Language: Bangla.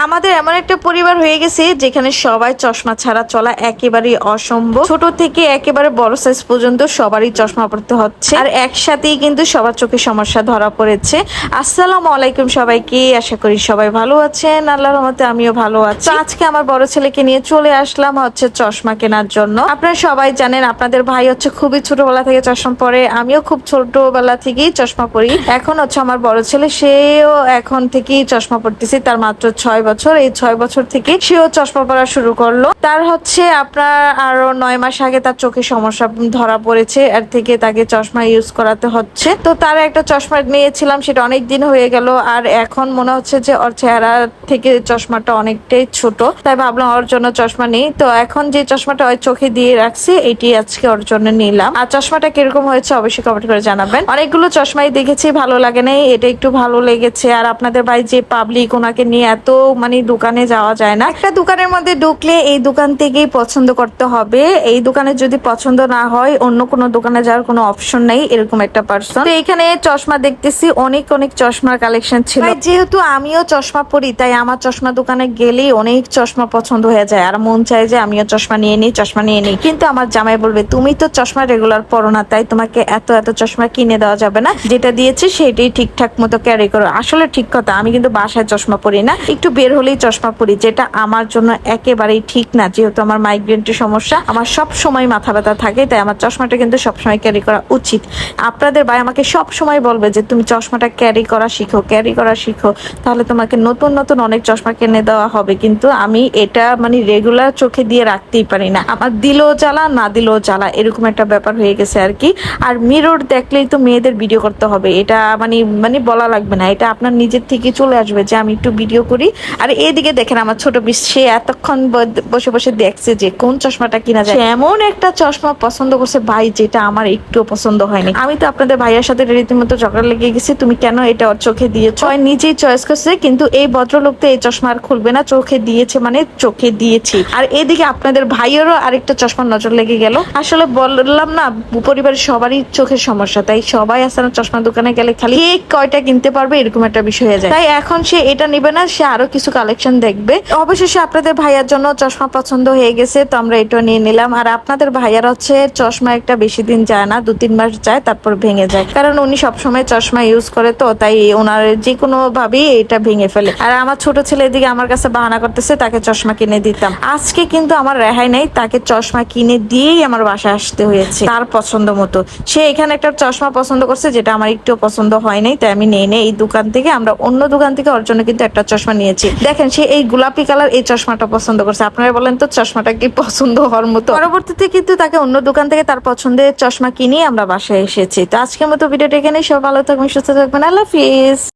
আমাদের এমন একটা পরিবার হয়ে গেছে যেখানে সবাই চশমা ছাড়া চলা একেবারেই অসম্ভব। ছোট থেকে একেবারে বড় সাইজ পর্যন্ত সবারই চশমা পড়তে হচ্ছে, আর একসাথেই কিন্তু সবার চোখে সমস্যা ধরা পড়েছে। আসসালামু আলাইকুম সবাইকে, আশা করি সবাই ভালো আছেন। আল্লাহর রহমতে আমিও ভালো আছি। আজকে আমার বড় ছেলেকে নিয়ে চলে আসলাম হচ্ছে চশমা কেনার জন্য। আপনারা সবাই জানেন আপনাদের ভাই হচ্ছে খুবই ছোটবেলা থেকে চশমা পরে, আমিও খুব ছোটবেলা থেকেই চশমা পরি। এখন হচ্ছে আমার বড় ছেলে, সেও এখন থেকেই চশমা পড়তেছে। তার মাত্র 6 বছর। এই 6 বছর থেকে সেও চশমা পরা শুরু করলো। তার হচ্ছে আপনার আরো 9 মাস আগে তার চোখে সমস্যা ধরা পড়েছে, এর থেকে তাকে চশমা ইউজ করাতে হচ্ছে। তো তার একটা চশমা নিয়েছিলাম, সেটা অনেক দিন হয়ে গেল, আর এখন মনে হচ্ছে যে ওর চেহারা থেকে চশমাটা অনেকটাই ছোট, তাই ভাবলাম ওর জন্য চশমা নেই। তো এখন যে চশমাটা ওই চোখে দিয়ে রাখছি এটি আজকে ওর জন্য নিলাম। আর চশমাটা কিরকম হয়েছে অবশ্যই কমেন্ট করে জানাবেন। অনেকগুলো চশমাই দেখেছি, ভালো লাগে নাই, এটা একটু ভালো লেগেছে। আর আপনাদের ভাই যে পাবলিক, ওনাকে নিয়ে এত দোকানে যাওয়া যায় না। একটা দোকানের মধ্যে ঢুকলে এই দোকান থেকেই পছন্দ করতে হবে, এই দোকানে যদি পছন্দ না হয় অন্য কোনো দোকানে যাওয়ার কোনো অপশন নাই, এরকম একটা পার্সন। তো এখানে চশমা দেখতেছি, অনেক অনেক চশমার কালেকশন ছিল। যেহেতু আমিও চশমা পরি তাই আমার চশমা দোকানে গেলেই অনেক চশমা পছন্দ হয়ে যায়, আর মন চায় যে আমিও চশমা নিয়ে নিই। কিন্তু আমার জামাই বলবে তুমি তো চশমা রেগুলার পরো না, তাই তোমাকে এত এত চশমা কিনে দেওয়া যাবে না, যেটা দিয়েছি সেটাই ঠিকঠাক মতো ক্যারি করো। আসলে ঠিক কথা, আমি কিন্তু বাসায় চশমা পরি না, একটু বের হলেই চশমা পরি, যেটা আমার জন্য একেবারেই ঠিক না। যেহেতু আমার মাইগ্রেনের সমস্যা, আমার সব সময় মাথা ব্যথা থাকে, তাই আমার চশমাটা কিন্তু সবসময় ক্যারি করা উচিত। আপনাদের ভাই আমাকে সব সময় বলবে যে তুমি চশমাটা ক্যারি করা শিখো, তাহলে তোমাকে নতুন নতুন অনেক চশমা কিনে দেওয়া হবে। কিন্তু আমি এটা রেগুলার চোখে দিয়ে রাখতেই পারি না, আমার দিলেও জ্বালা না দিলেও জ্বালা, এরকম একটা ব্যাপার হয়ে গেছে আর কি। আর মিরর দেখলেই তো মেয়েদের ভিডিও করতে হবে, এটা বলা লাগবে না, এটা আপনার নিজের থেকে চলে আসবে যে আমি একটু ভিডিও করি। আর এদিকে দেখেন আমার ছোট পিস, সে এতক্ষণ বসে বসে দেখছে যে কোন চশমাটা কিনা যায়। এমন একটা চশমা পছন্দ করছে ভাই, যেটা আমার একটু পছন্দ হয়নি। আমি তো আপনাদের ভাইয়ের সাথে রীতিমতো ঝগড়া লেগে গেছি, তুমি কেন এটা ওর চোখে দিয়েছো। নিজেই চয়েস করছে, কিন্তু এই ভদ্রলোক তো এই চশমা আর খুলবে না, চোখে দিয়েছে চোখে দিয়েছি। আর এদিকে আপনাদের ভাইয়েরও আরেকটা চশমার নজর লেগে গেল। আসলে বললাম না, পরিবারের সবারই চোখের সমস্যা, তাই সবাই আসলে চশমা দোকানে গেলে খালি কয়টা কিনতে পারবে এরকম একটা বিষয় হয়ে যায়। তাই এখন সে এটা নিবে না, সে আরো কিছু কালেকশন দেখবে। অবশেষে আপনাদের ভাইয়ার জন্য চশমা পছন্দ হয়ে গেছে, তো আমরা এটা নিয়ে নিলাম। আর আপনাদের ভাইয়ার হচ্ছে চশমা একটা বেশি দিন যায় না, 2-3 মাস যায়, তারপর ভেঙে যায়, কারণ উনি সবসময় চশমা ইউজ করে, তো তাই ওনার যে কোনো ভাবেই এটা ভেঙে ফেলে। আর আমার ছোট ছেলে এদিকে আমার কাছে বাহানা করতেছে তাকে চশমা কিনে দিতাম। আজকে কিন্তু আমার রেহাই নেই, তাকে চশমা কিনে দিয়েই আমার বাসায় আসতে হয়েছে তার পছন্দ মতো। সে এখানে একটা চশমা পছন্দ করছে, যেটা আমার একটু পছন্দ হয় নাই, তাই আমি নেই এই দোকান থেকে। আমরা অন্য দোকান থেকে ওর জন্য কিন্তু একটা চশমা নিয়েছি। দেখেন সে এই গোলাপি কালার এই চশমাটা পছন্দ করছে। আপনারা বলেন তো চশমাটা কি পছন্দ হওয়ার মতো? পরবর্তীতে কিন্তু তাকে অন্য দোকান থেকে তার পছন্দের চশমা কিনে আমরা বাসায় এসেছি। তো আজকের মতো ভিডিওটা এখানে, সব ভালো থাকবেন, সুস্থ থাকবেন, আল্লাহ হাফিজ।